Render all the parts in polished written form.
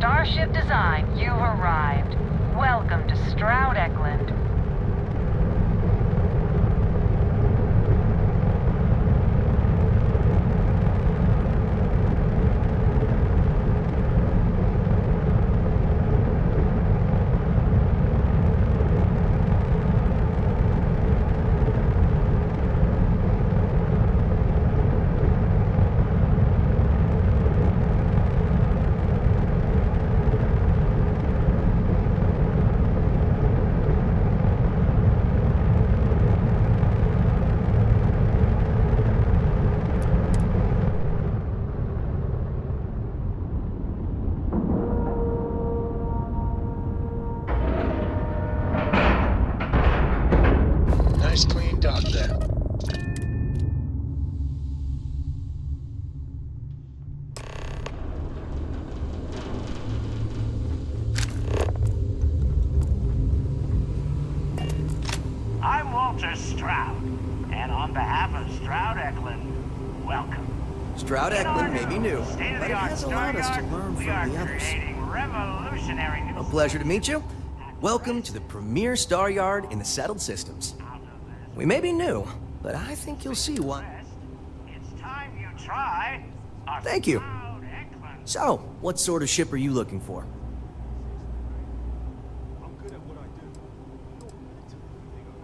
Starship design, you've arrived. Welcome to Stroud Eklund. Nice clean dock there. I'm Walter Stroud, and on behalf of Stroud Eklund, welcome. Stroud Eklund may be new, but it State-of-the-art has allowed us to Star learn Yard, we from are the others. creating revolutionary new A pleasure to meet you. Welcome to the premier star yard in the settled systems. We may be new, but I think you'll see why. It's time you try our Thank you. Stroud Eklund. So, what sort of ship are you looking for?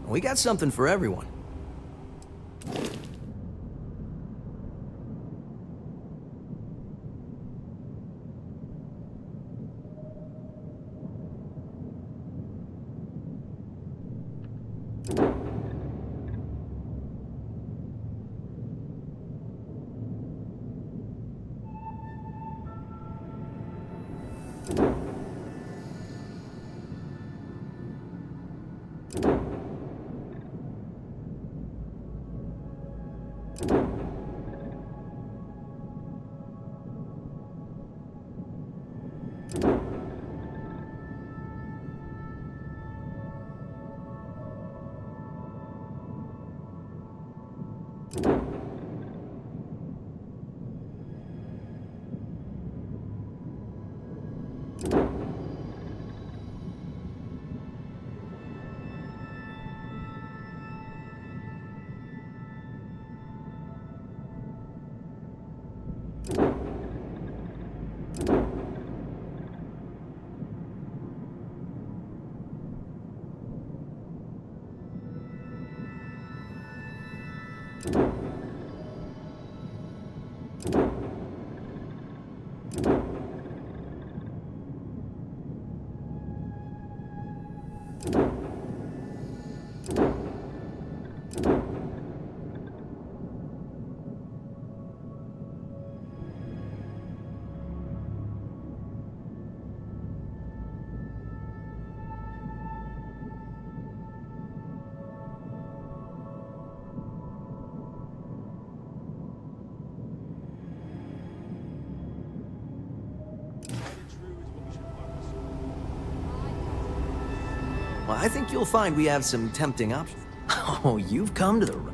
We got something for everyone. Well, I think you'll find we have some tempting options. Oh, you've come to the...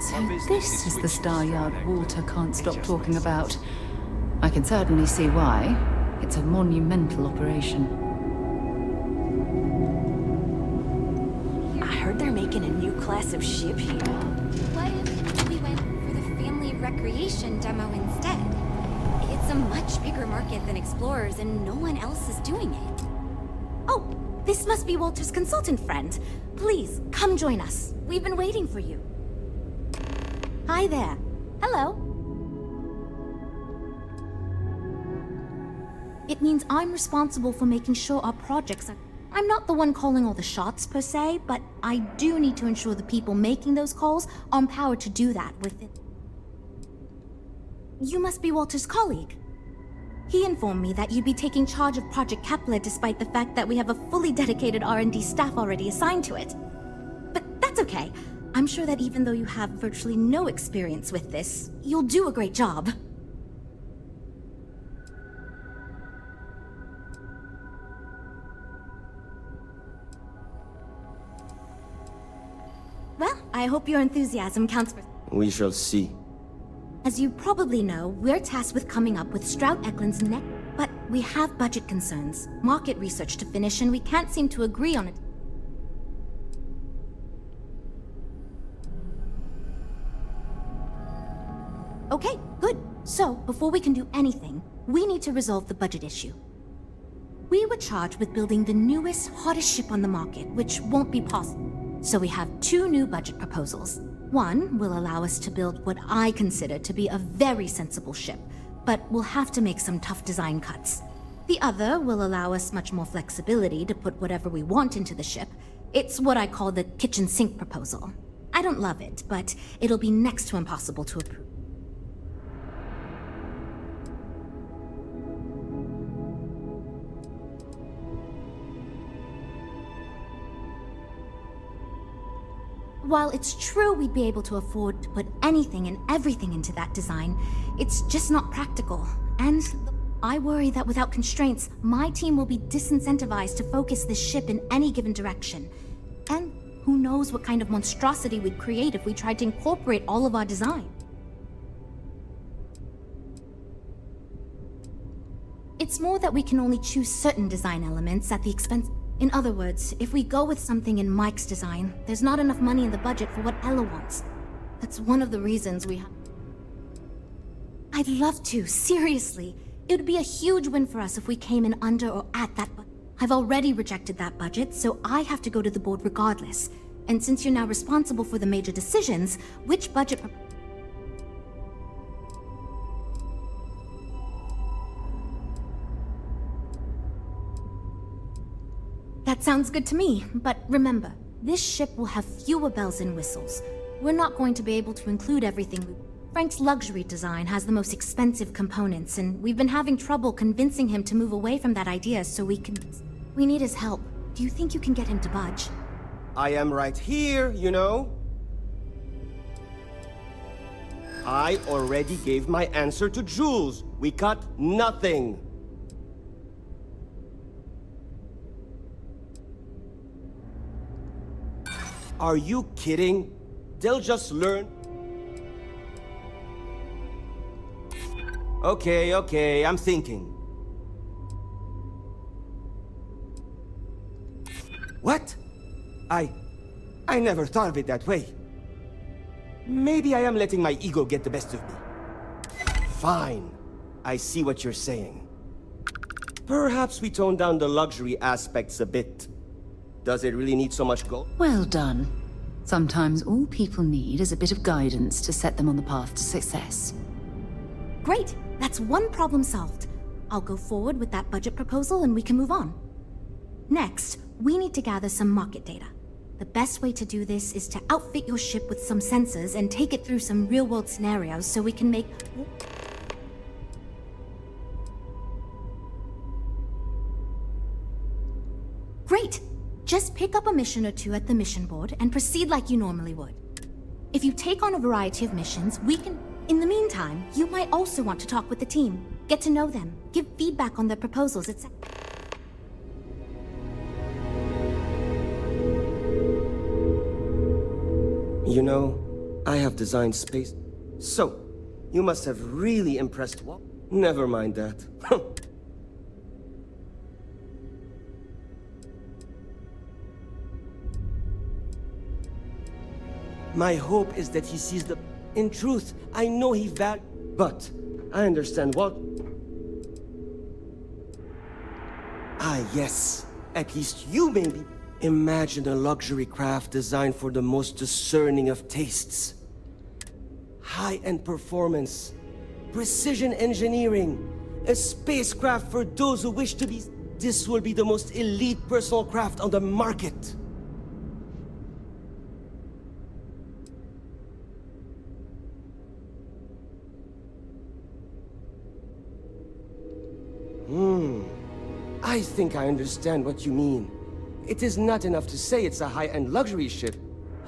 So this is the Star Yard Walter can't stop talking about. I can certainly see why. It's a monumental operation. I heard they're making a new class of ship here. What if we went for the family recreation demo instead? It's a much bigger market than Explorers, and no one else is doing it. Oh, this must be Walter's consultant friend. Please, come join us. We've been waiting for you. Hi there. Hello. It means I'm responsible for making sure our projects are... I'm not the one calling all the shots, per se, but I do need to ensure the people making those calls are empowered to do that with it. You must be Walter's colleague. He informed me that you'd be taking charge of Project Kepler despite the fact that we have a fully dedicated R&D staff already assigned to it. But that's okay. I'm sure that even though you have virtually no experience with this, you'll do a great job. Well, I hope your enthusiasm counts for... We shall see. As you probably know, we're tasked with coming up with Stroud-Eklund's next... But we have budget concerns, market research to finish, and we can't seem to agree on it. Okay, good. So, before we can do anything, we need to resolve the budget issue. We were charged with building the newest, hottest ship on the market, which won't be possible. So we have two new budget proposals. One will allow us to build what I consider to be a very sensible ship, but we'll have to make some tough design cuts. The other will allow us much more flexibility to put whatever we want into the ship. It's what I call the kitchen sink proposal. I don't love it, but it'll be next to impossible to approve. While it's true we'd be able to afford to put anything and everything into that design, it's just not practical. And I worry that without constraints, my team will be disincentivized to focus this ship in any given direction. And who knows what kind of monstrosity we'd create if we tried to incorporate all of our design. It's more that we can only choose certain design elements at the expense... In other words, if we go with something in Mike's design, there's not enough money in the budget for what Ella wants. That's one of the reasons we have... I'd love to, seriously. It would be a huge win for us if we came in under or at that budget. I've already rejected that budget, so I have to go to the board regardless. And since you're now responsible for the major decisions, which budget... That sounds good to me, but remember, this ship will have fewer bells and whistles. We're not going to be able to include everything we... Frank's luxury design has the most expensive components, and we've been having trouble convincing him to move away from that idea so we can... We need his help. Do you think you can get him to budge? I am right here, you know? I already gave my answer to Jules. We cut nothing. Are you kidding? They'll just learn. Okay, I'm thinking. What? I never thought of it that way. Maybe I am letting my ego get the best of me. Fine. I see what you're saying. Perhaps we tone down the luxury aspects a bit. Does it really need so much gold? Well done. Sometimes all people need is a bit of guidance to set them on the path to success. Great! That's one problem solved. I'll go forward with that budget proposal and we can move on. Next, we need to gather some market data. The best way to do this is to outfit your ship with some sensors and take it through some real-world scenarios so we can make... Great! Just pick up a mission or two at the mission board and proceed like you normally would. If you take on a variety of missions, we can... In the meantime, you might also want to talk with the team, get to know them, give feedback on their proposals, etc. You know, I have designed space. So, you must have really impressed Walt. Never mind that. My hope is that he sees the... In truth, I know he But, I understand what... Ah, yes. At least you maybe. Imagine a luxury craft designed for the most discerning of tastes. High-end performance, precision engineering, a spacecraft for those who wish to be... This will be the most elite personal craft on the market. I think I understand what you mean. It is not enough to say it's a high-end luxury ship.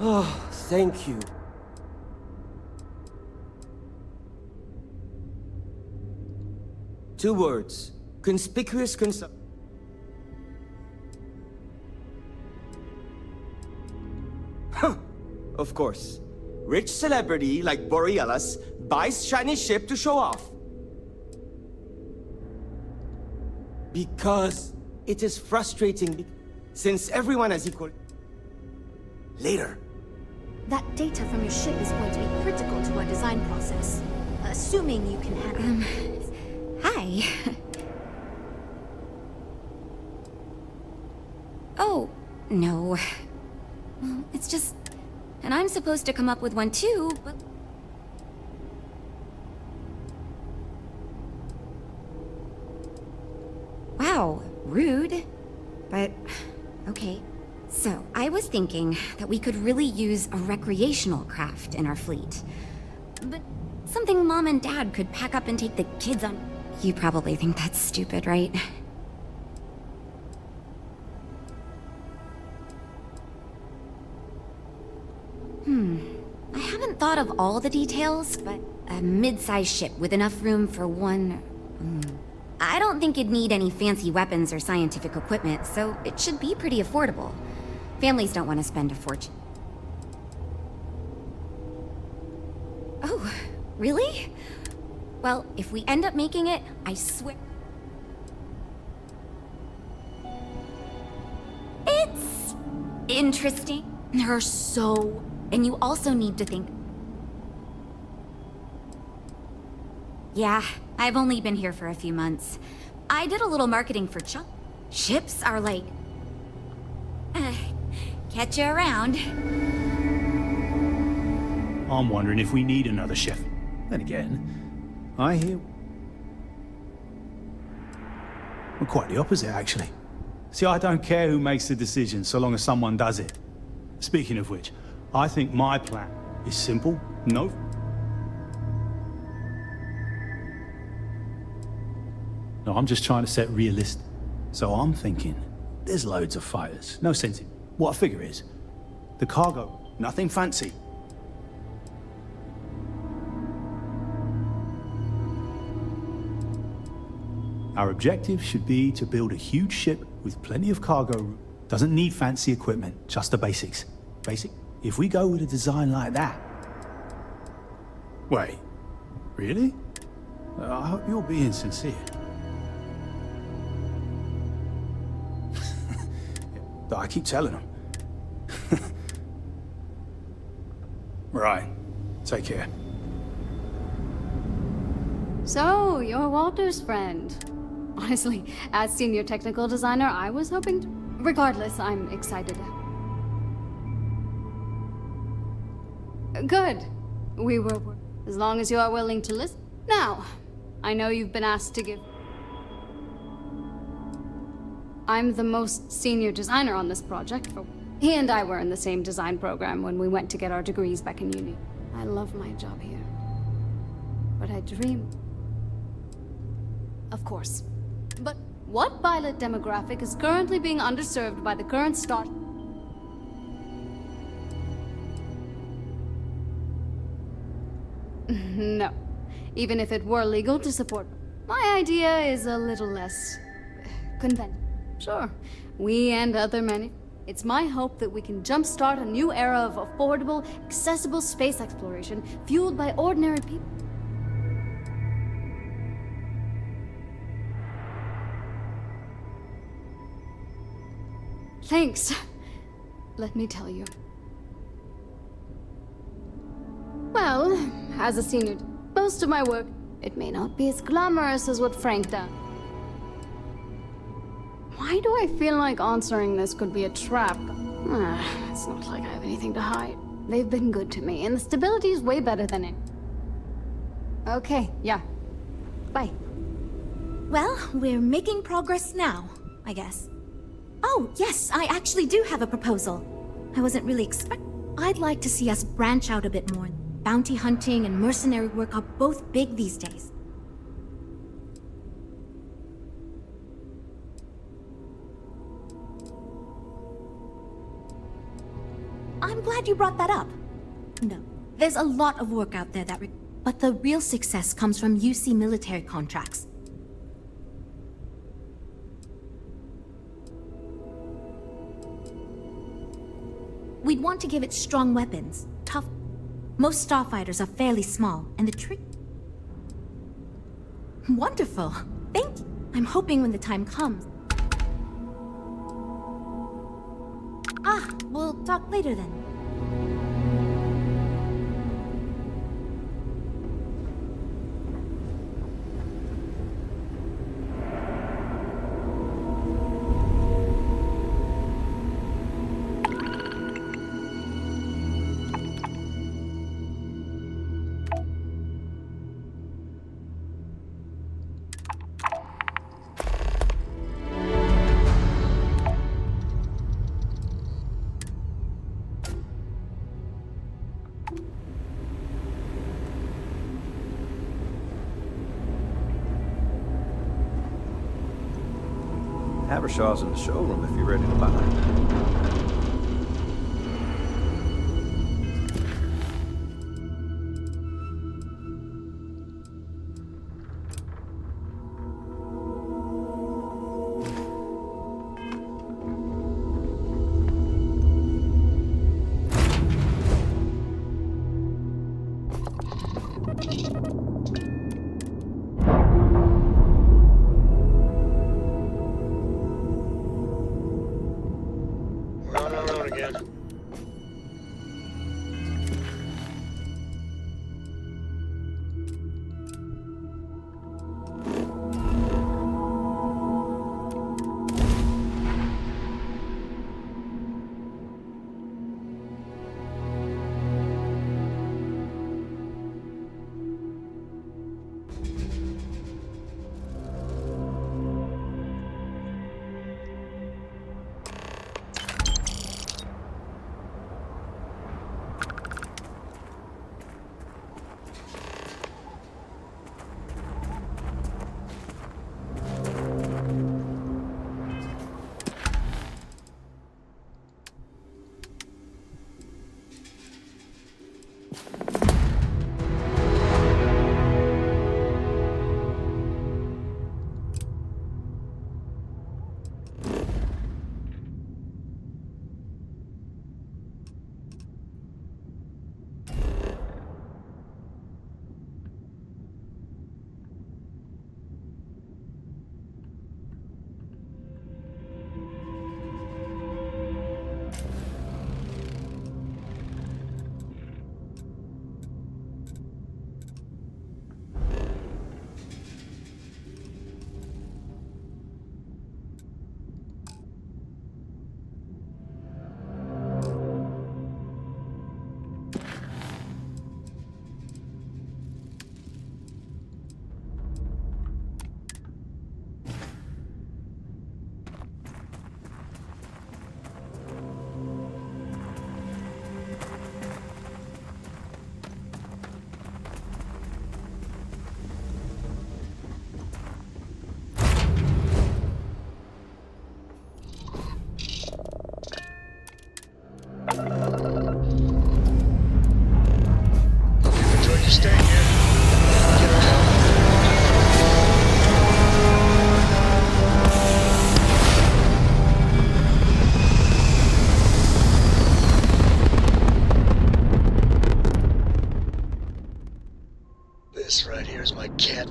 Oh, thank you. Two words. Conspicuous Huh. Of course. Rich celebrity like Borealis buys shiny ship to show off. Because it is frustrating, since everyone has equal... Later. That data from your ship is going to be critical to our design process. Assuming you can handle it. Hi. Oh, no. Well, it's just... And I'm supposed to come up with one too, but... Wow, rude. But, okay. So, I was thinking that we could really use a recreational craft in our fleet. But something Mom and Dad could pack up and take the kids on. You probably think that's stupid, right? I haven't thought of all the details, but a mid-sized ship with enough room for one... I don't think it'd need any fancy weapons or scientific equipment, so it should be pretty affordable. Families don't want to spend a fortune. Oh, really? Well, if we end up making it, I swear... It's... interesting. There are so... And you also need to think... Yeah, I've only been here for a few months. I did a little marketing for Chuck. Ships are like... catch you around. I'm wondering if we need another ship. Then again, I hear... Well, quite the opposite, actually. See, I don't care who makes the decision, so long as someone does it. Speaking of which, I think my plan is simple. No... No, I'm just trying to set realistic. So I'm thinking, there's loads of fighters. No sense in what I figure is. The cargo, nothing fancy. Our objective should be to build a huge ship with plenty of cargo. Doesn't need fancy equipment, just the basics. Basic? If we go with a design like that... Wait, really? I hope you're being sincere. I keep telling them. Right. Take care. So, you're Walter's friend. Honestly, as senior technical designer, I was hoping to... Regardless, I'm excited. Good. We were... As long as you are willing to listen. Now, I know you've been asked to give... I'm the most senior designer on this project. He and I were in the same design program when we went to get our degrees back in uni. I love my job here. But I dream... Of course. But what pilot demographic is currently being underserved by the current Star... No. Even if it were legal to support... My idea is a little less... conventional. Sure, we and other many... It's my hope that we can jumpstart a new era of affordable, accessible space exploration fueled by ordinary people. Thanks. Let me tell you. Well, as a senior, most of my work, it may not be as glamorous as what Frank does. Why do I feel like answering this could be a trap? It's not like I have anything to hide. They've been good to me, and the stability is way better than it. Okay, yeah. Bye. Well, we're making progress now, I guess. Oh, yes, I actually do have a proposal. I wasn't really I'd like to see us branch out a bit more. Bounty hunting and mercenary work are both big these days. I'm glad you brought that up. No, there's a lot of work out there but the real success comes from UC military contracts. We'd want to give it strong weapons, tough. Most starfighters are fairly small, and the trick... Wonderful. Thank you. I'm hoping when the time comes. We'll talk later then. Habershaw's in the showroom if you're ready to buy.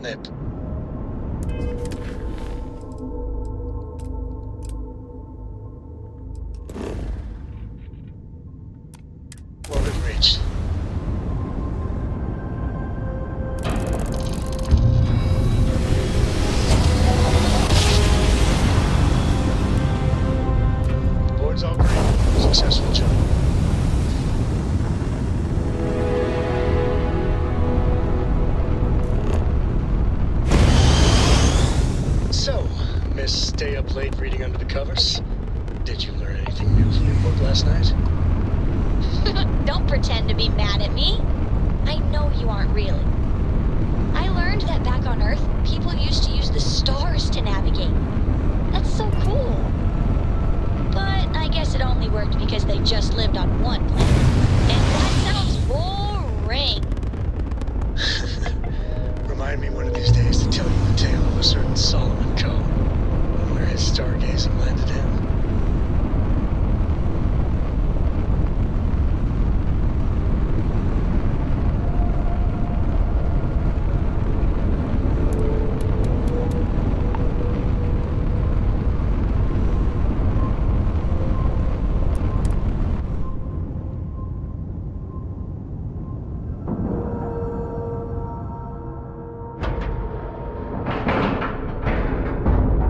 Nip. Orbit reached. Board's all green. Successful jump. So, Miss Stay Up Late reading under the covers? Did you learn anything new from your book last night? Don't pretend to be mad at me. I know you aren't really. I learned that back on Earth, people used to use the stars to navigate. That's so cool. But I guess it only worked because they just lived on one planet. And that sounds boring. Remind me one of these days to tell you the tale of a certain Solomon Coe, and where his stargazing landed him.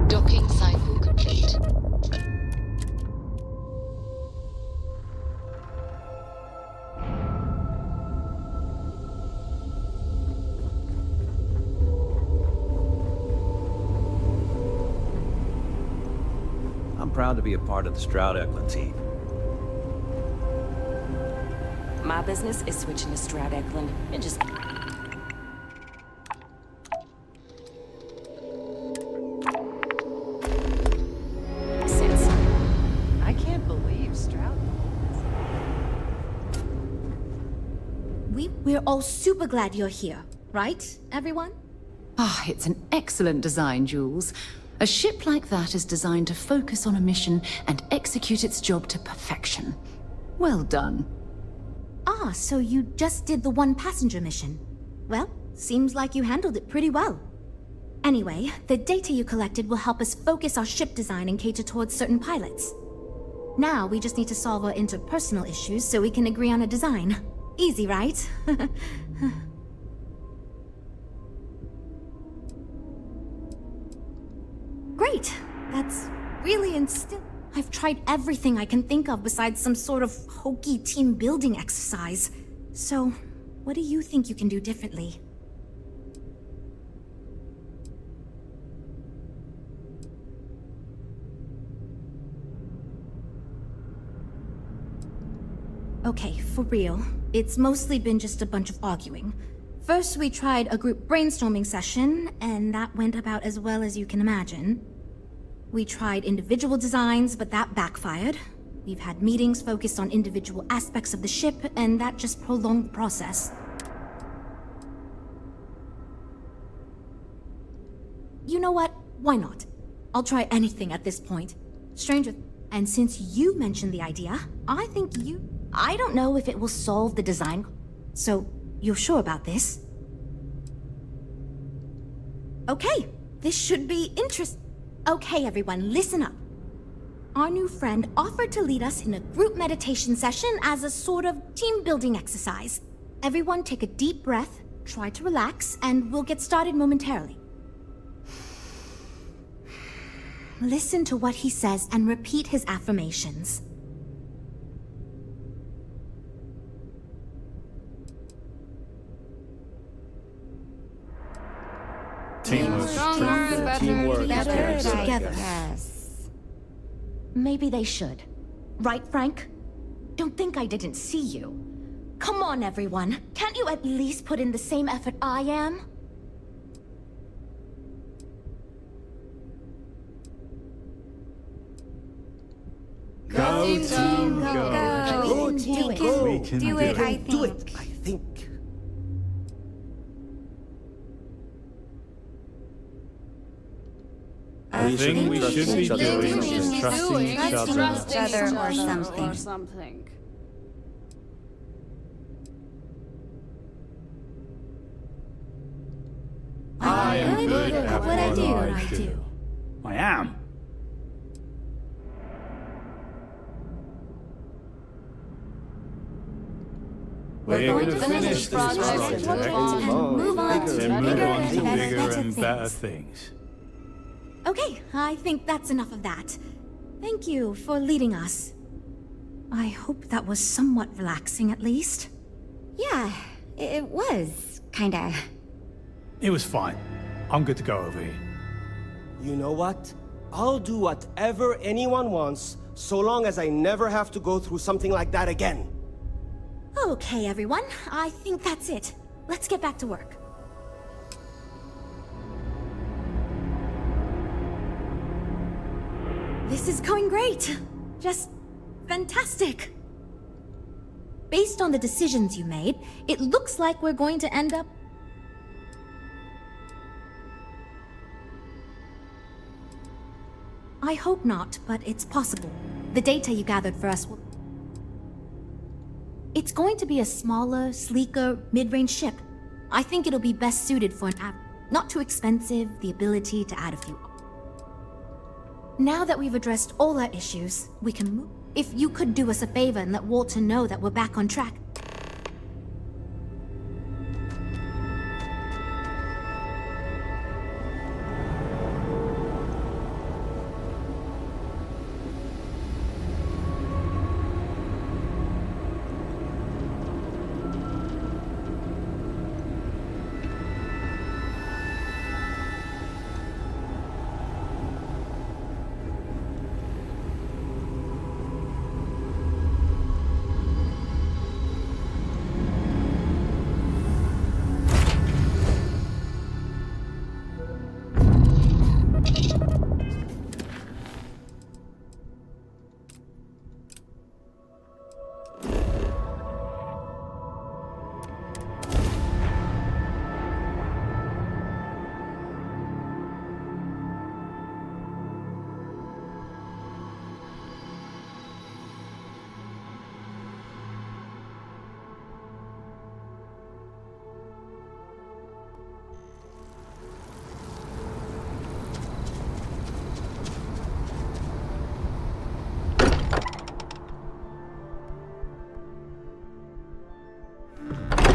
Docking cycle complete. I'm proud to be a part of the Stroud-Eklund team. My business is switching to Stroud-Eklund and just... Since I can't believe Stroud... We're all super glad you're here, right, everyone? Ah, it's an excellent design, Jules. A ship like that is designed to focus on a mission and execute its job to perfection. Well done. Ah, so you just did the one passenger mission. Well, seems like you handled it pretty well. Anyway, the data you collected will help us focus our ship design and cater towards certain pilots. Now we just need to solve our interpersonal issues so we can agree on a design. Easy, right? Great. That's really I've tried everything I can think of besides some sort of hokey team building exercise. So, what do you think you can do differently? Okay, for real. It's mostly been just a bunch of arguing. First, we tried a group brainstorming session, and that went about as well as you can imagine. We tried individual designs, but that backfired. We've had meetings focused on individual aspects of the ship, and that just prolonged the process. You know what? Why not? I'll try anything at this point. Stranger... And since you mentioned the idea, I think I don't know if it will solve the design... So, you're sure about this? Okay, this should be Okay, everyone, listen up. Our new friend offered to lead us in a group meditation session as a sort of team-building exercise. Everyone take a deep breath, try to relax, and we'll get started momentarily. Listen to what he says and repeat his affirmations. Teamwork. Stronger, better, Better together. Yes. Maybe they should. Right, Frank? Don't think I didn't see you. Come on, everyone. Can't you at least put in the same effort I am? Go, team, go. Go. Do it. We can Do it, I think. Do it, I think. I think we should be doing we should is be trusting doing each is other. trusting each Other or other something. or something. I I am good at what I do. I do. I am. We're going to finish this project and move on to and move on to bigger bigger and and better things. Okay, I think that's enough of that. Thank you for leading us. I hope that was somewhat relaxing, at least. Yeah, it was, kinda. It was fine. I'm good to go over here. You know what? I'll do whatever anyone wants, so long as I never have to go through something like that again. Okay, everyone. I think that's it. Let's get back to work. This is going great. Just fantastic. Based on the decisions you made, it looks like we're going to end up... I hope not, but it's possible. The data you gathered for us will... It's going to be a smaller, sleeker, mid-range ship. I think it'll be best suited for an app. Not too expensive, the ability to add a few... Now that we've addressed all our issues, we can move. If you could do us a favor and let Walter know that we're back on track.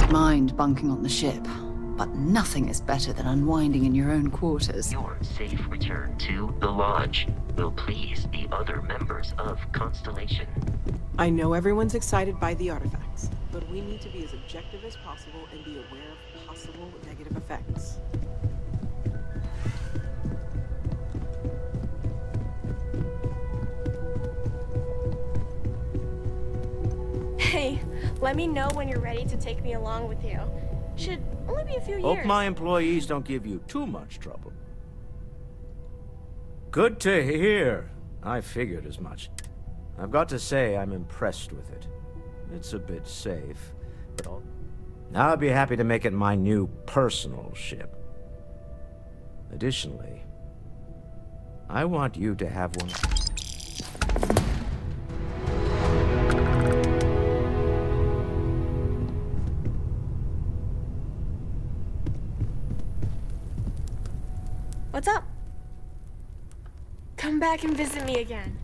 Mind bunking on the ship, but nothing is better than unwinding in your own quarters. Your safe return to the lodge will please the other members of Constellation. I know everyone's excited by the artifacts, but we need to be as objective as possible and be aware of possible negative effects. Hey, let me know when you're ready to take me along with you. Should only be a few years. Hope my employees don't give you too much trouble. Good to hear. I figured as much. I've got to say, I'm impressed with it. It's a bit safe, but I'll be happy to make it my new personal ship. Additionally, I want you to have one. What's up? Come back and visit me again.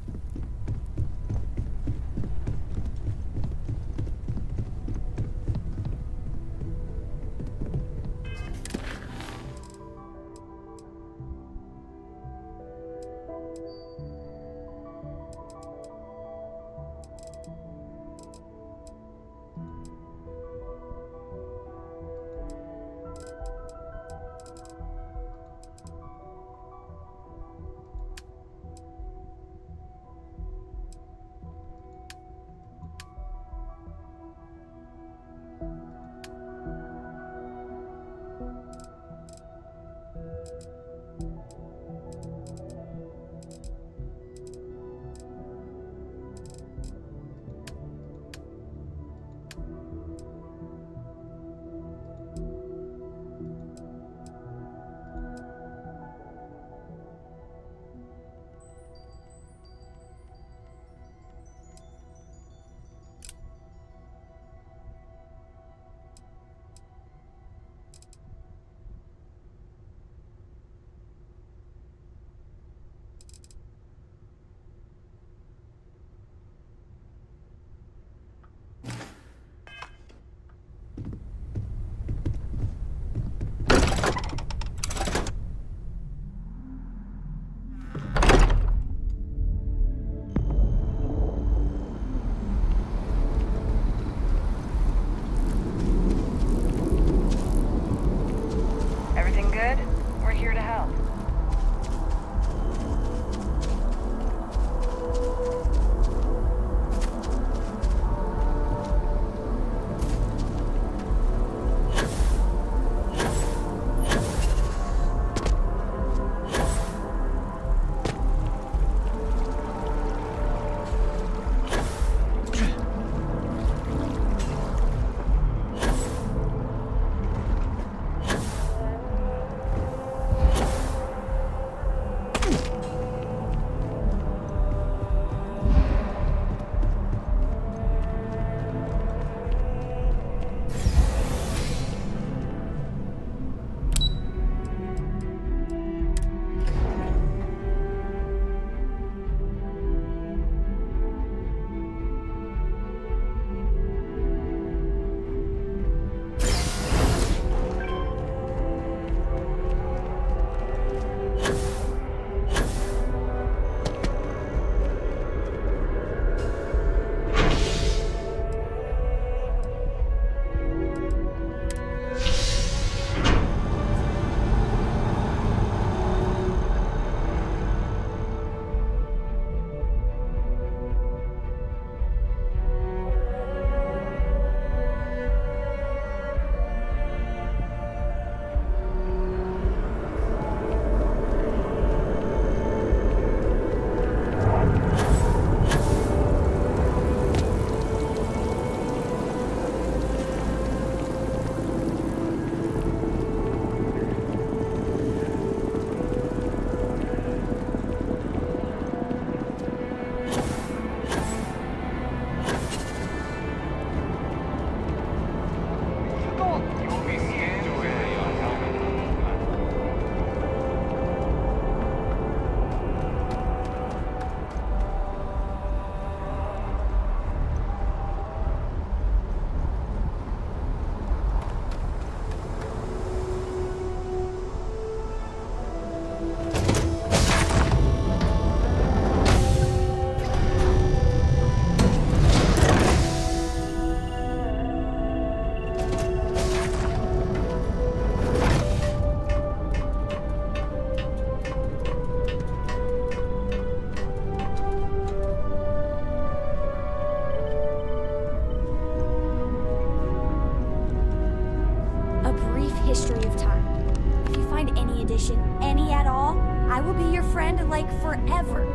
Army Edition any at all, I will be your friend, like, forever.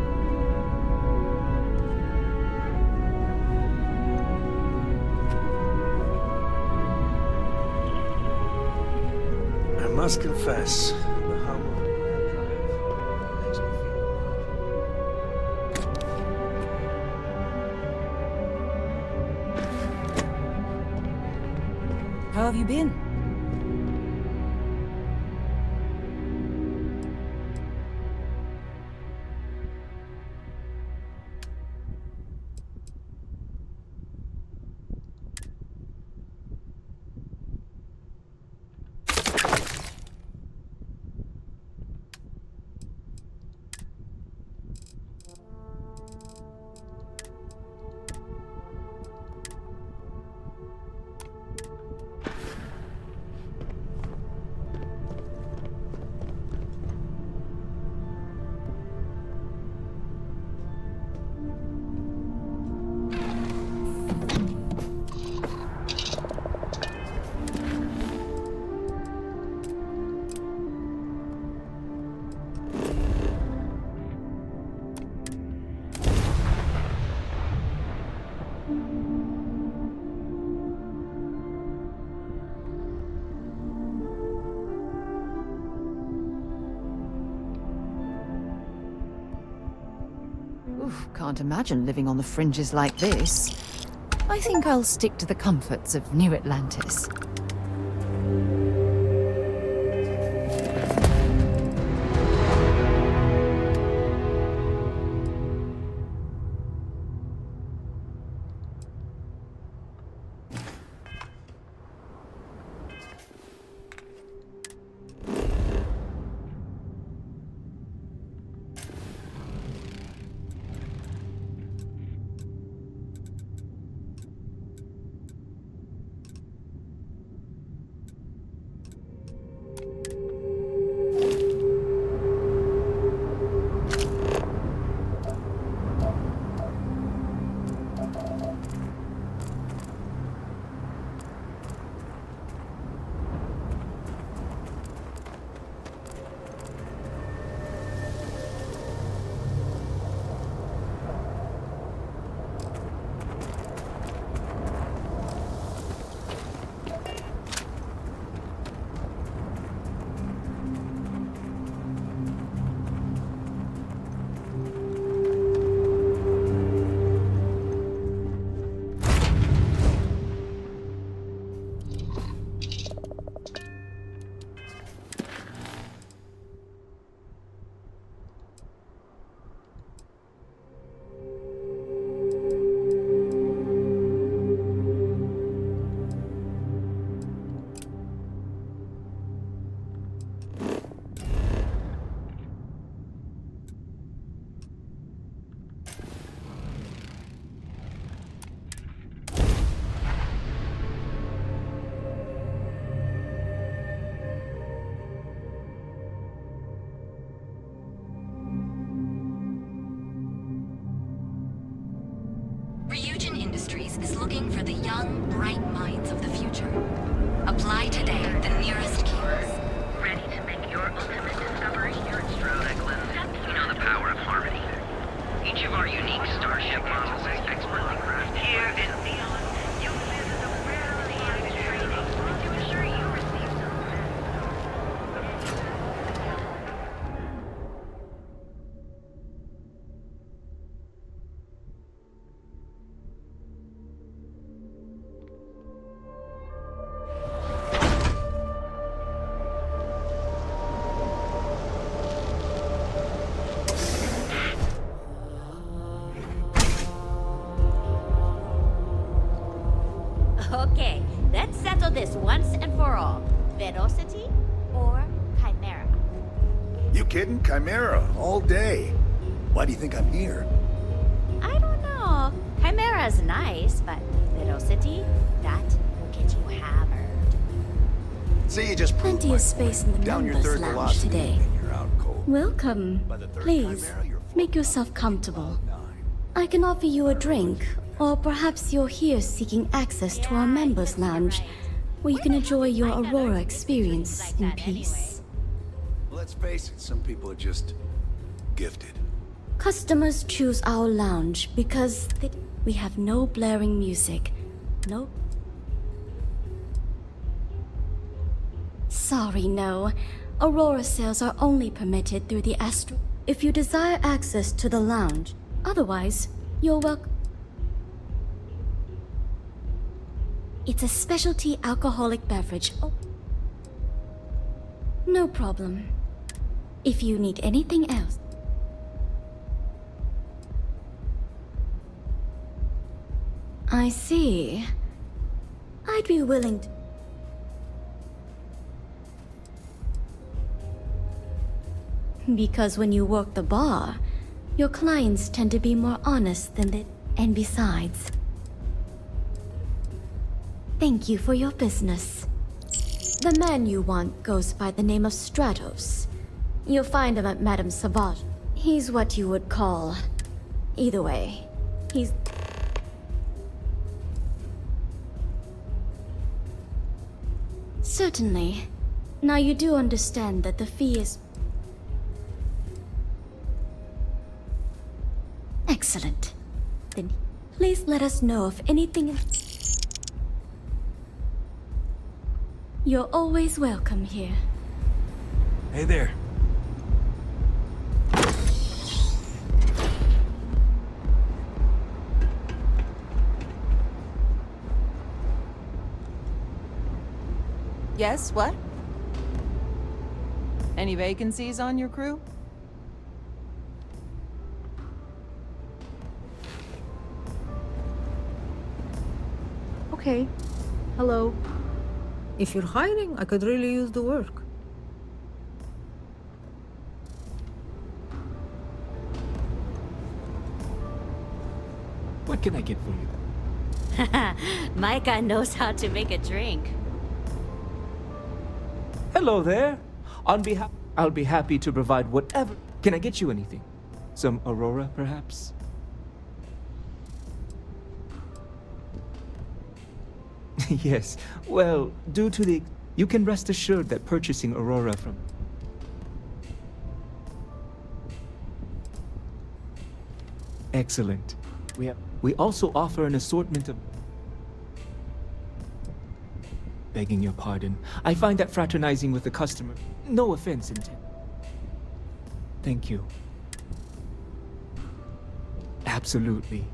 I must confess, the hum of the drive makes me feel alive. How have you been? Oof, can't imagine living on the fringes like this. I think I'll stick to the comforts of New Atlantis. is looking for the young, bright minds of the future. Apply today at the nearest kiosk. Ready to make your ultimate discovery here at Stroud Eklund? You know the power of harmony. Each of our unique starship models is expertly crafted here in Neon. You live in a rarely used training to ensure you receive Okay, let's settle this once and for all. Velocity or Chimera? You kidding? Chimera, all day. Why do you think I'm here? I don't know. Chimera's nice, but Velocity, that will get you hammered. See, you just proved Plenty of space in the down your members third lounge velocity today. and you're out cold. Welcome. Please, make yourself comfortable. I can offer you a drink, or perhaps you're here seeking access to our members lounge, where you can enjoy your Aurora experience in peace. Let's face it, some people are just gifted. Customers choose our lounge because we have no blaring music. No. Sorry, no. Aurora sales are only permitted through the Astro. If you desire access to the lounge, otherwise, you're welcome. It's a specialty alcoholic beverage. Oh. No problem. If you need anything else. I see. I'd be willing to... Because when you work the bar, your clients tend to be more honest than they... And besides... Thank you for your business. The man you want goes by the name of Stratos. You'll find him at Madame Savage. He's what you would call... Either way, he's... Certainly. Now you do understand that the fee is... Excellent. Then please let us know if anything... You're always welcome here. Hey there. Yes, what? Any vacancies on your crew? Okay. Hello. If you're hiring, I could really use the work. What can I get for you? Micah knows how to make a drink. Hello there. I'll be happy to provide whatever. Can I get you anything? Some Aurora, perhaps? Yes. Well, due to the... You can rest assured that purchasing Aurora from... Excellent. We also offer an assortment of... Begging your pardon. I find that fraternizing with the customer... No offense intended. Thank you. Absolutely.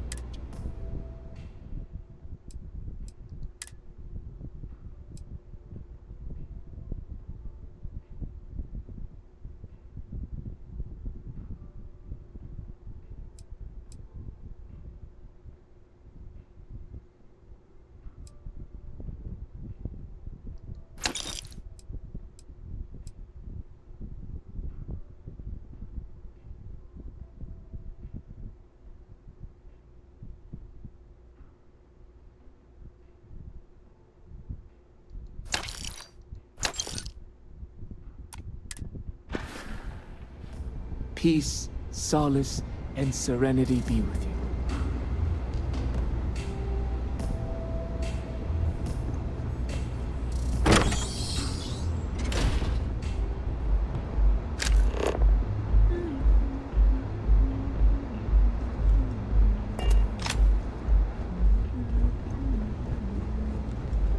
Peace, solace, and serenity be with you.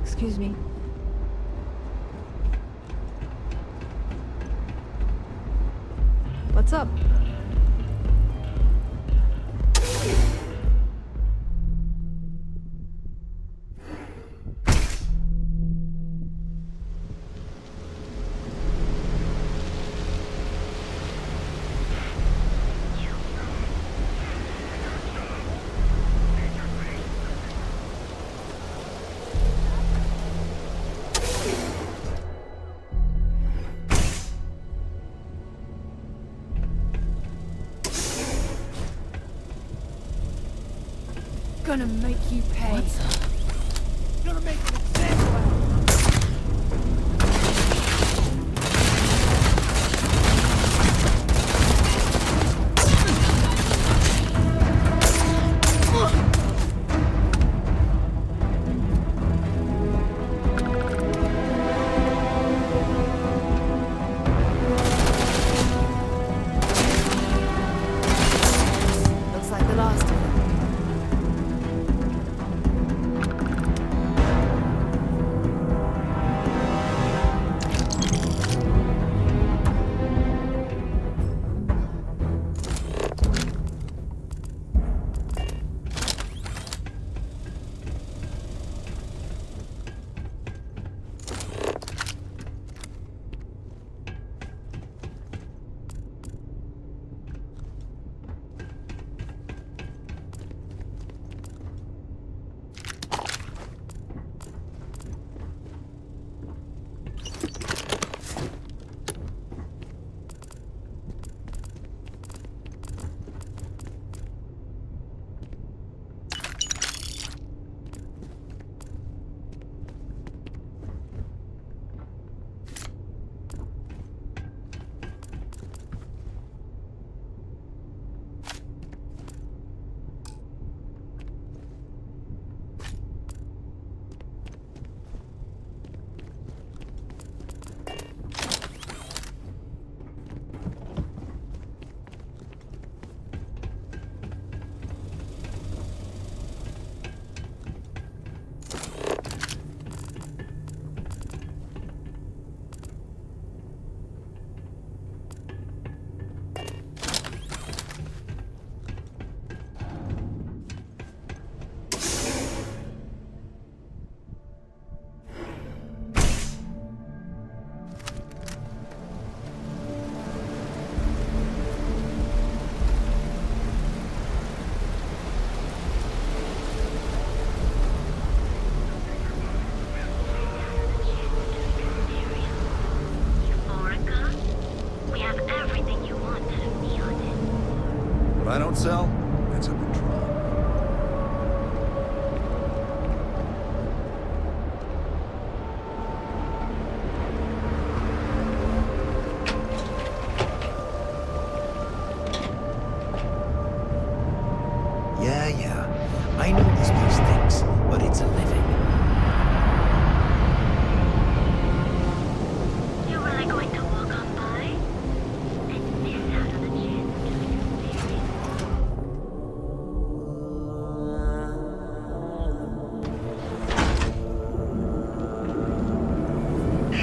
Excuse me. What's up? Gonna make you pay. What's up? Gonna make an example out of you.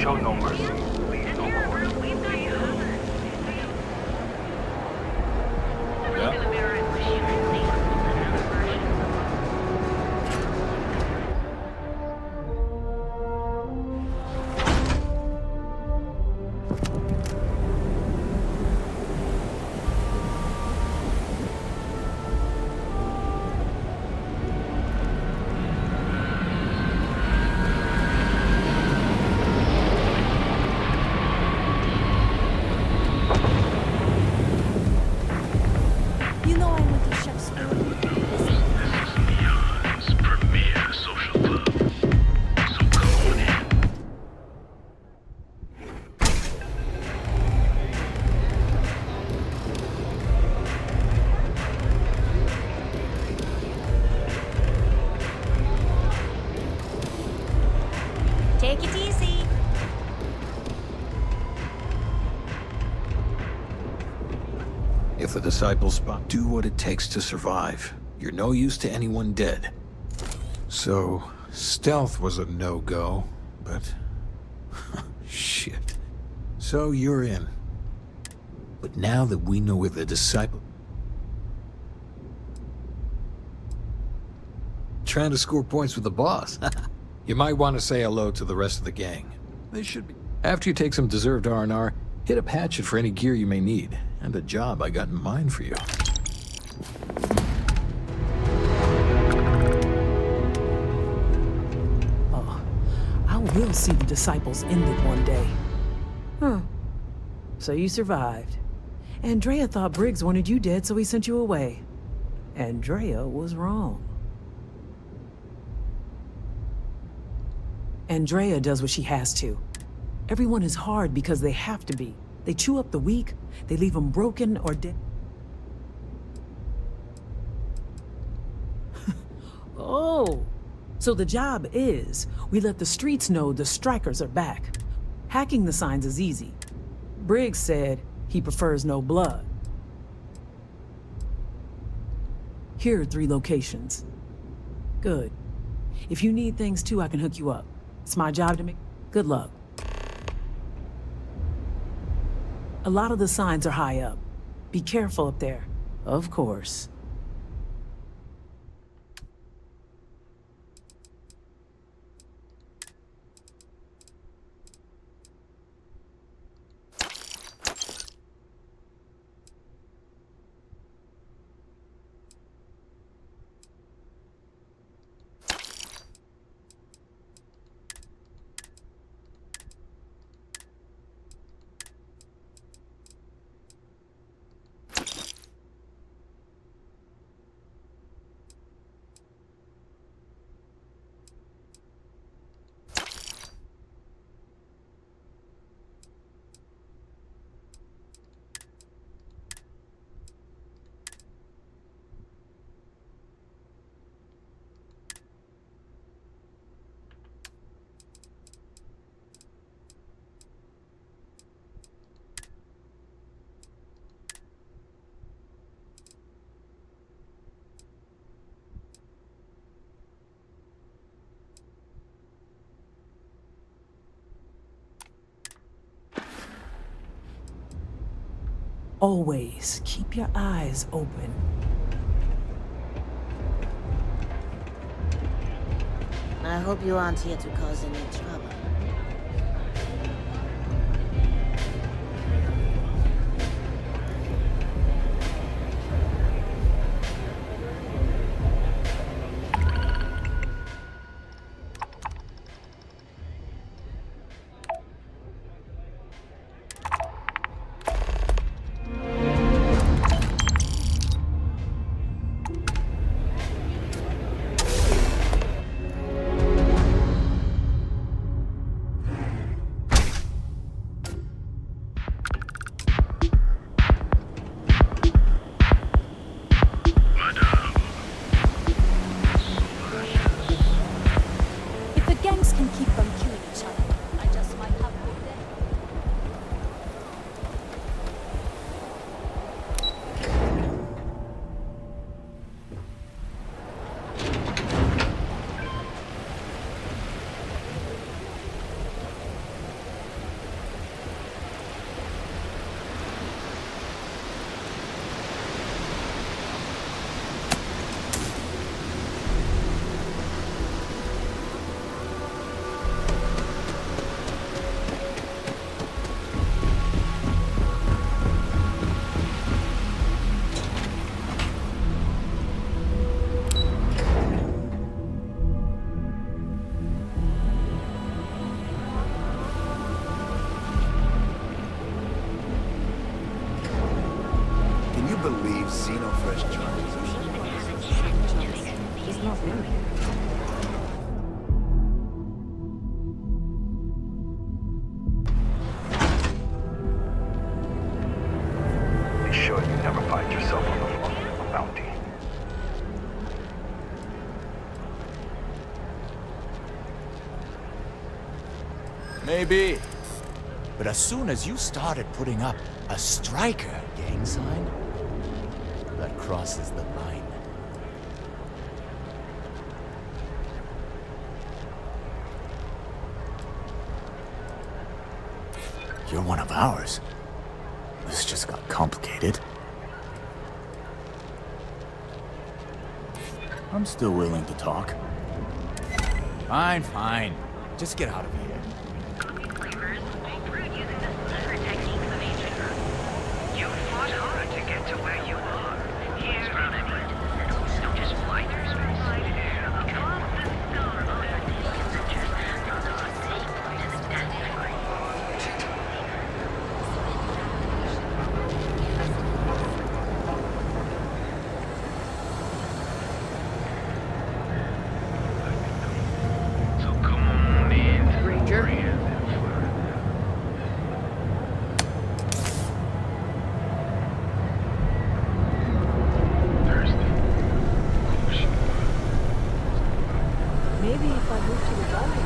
show no mercy. Please don't call. You know I went to chef school. Neon's premier social club. So come on in. Take it easy. If the disciples spot, do what it takes to survive. You're no use to anyone dead. So, stealth was a no-go, but... shit. So you're in. But now that we know where the disciple... Trying to score points with the boss. You might want to say hello to the rest of the gang. They should be... After you take some deserved R&R, hit up Hatchet for any gear you may need, and a job I got in mind for you. Oh, I will see the disciples ended one day. Huh. So you survived. Andrea thought Briggs wanted you dead, so he sent you away. Andrea was wrong. Andrea does what she has to. Everyone is hard because they have to be. They chew up the weak, they leave them broken or dead. Oh, so the job is, we let the streets know the strikers are back. Hacking the signs is easy. Briggs said he prefers no blood. Here are 3 locations. Good. If you need things too, I can hook you up. It's my job to make... Good luck. A lot of the signs are high up. Be careful up there. Of course. Always keep your eyes open. I hope you aren't here to cause any trouble. Maybe. But as soon as you started putting up a striker gang sign, that crosses the line. You're one of ours. This just got complicated. I'm still willing to talk. Fine, fine. Just get out of here. You fought hard to get to where you are. Here in England. Don't just fly through space. Across the star of Maybe if I move to the valley.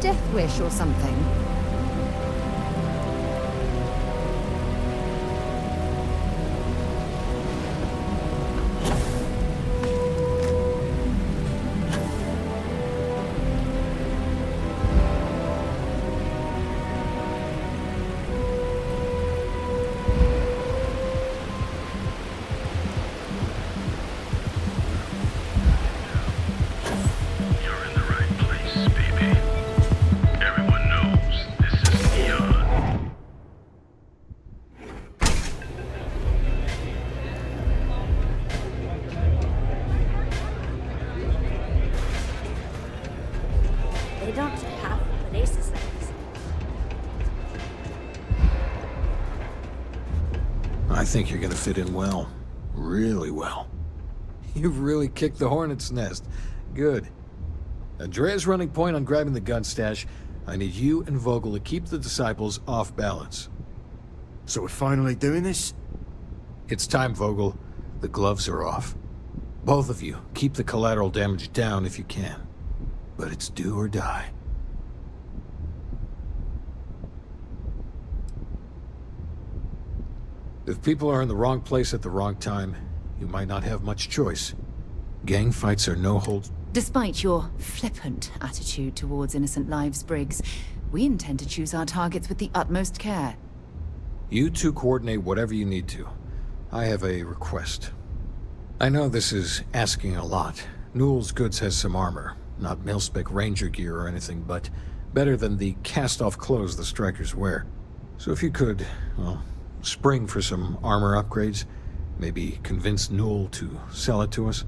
death wish or something? They don't have places like this. I think you're gonna fit in well. Really well. You've really kicked the hornet's nest. Good. Andrea's running point on grabbing the gun stash. I need you and Vogel to keep the disciples off balance. So we're finally doing this? It's time, Vogel. The gloves are off. Both of you, keep the collateral damage down if you can. But it's do or die. If people are in the wrong place at the wrong time, you might not have much choice. Gang fights are no holds. Despite your flippant attitude towards innocent lives, Briggs, we intend to choose our targets with the utmost care. You two coordinate whatever you need to. I have a request. I know this is asking a lot. Newell's Goods has some armor. Not mil-spec ranger gear or anything, but better than the cast-off clothes the strikers wear. So if you could, well, spring for some armor upgrades, maybe convince Newell to sell it to us.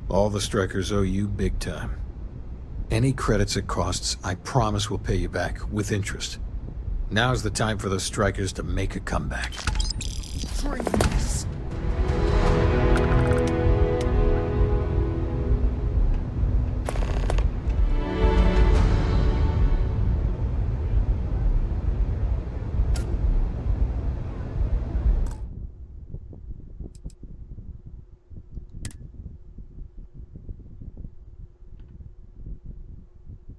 All the strikers owe you big time. Any credits it costs, I promise we'll pay you back with interest. Now's the time for those strikers to make a comeback.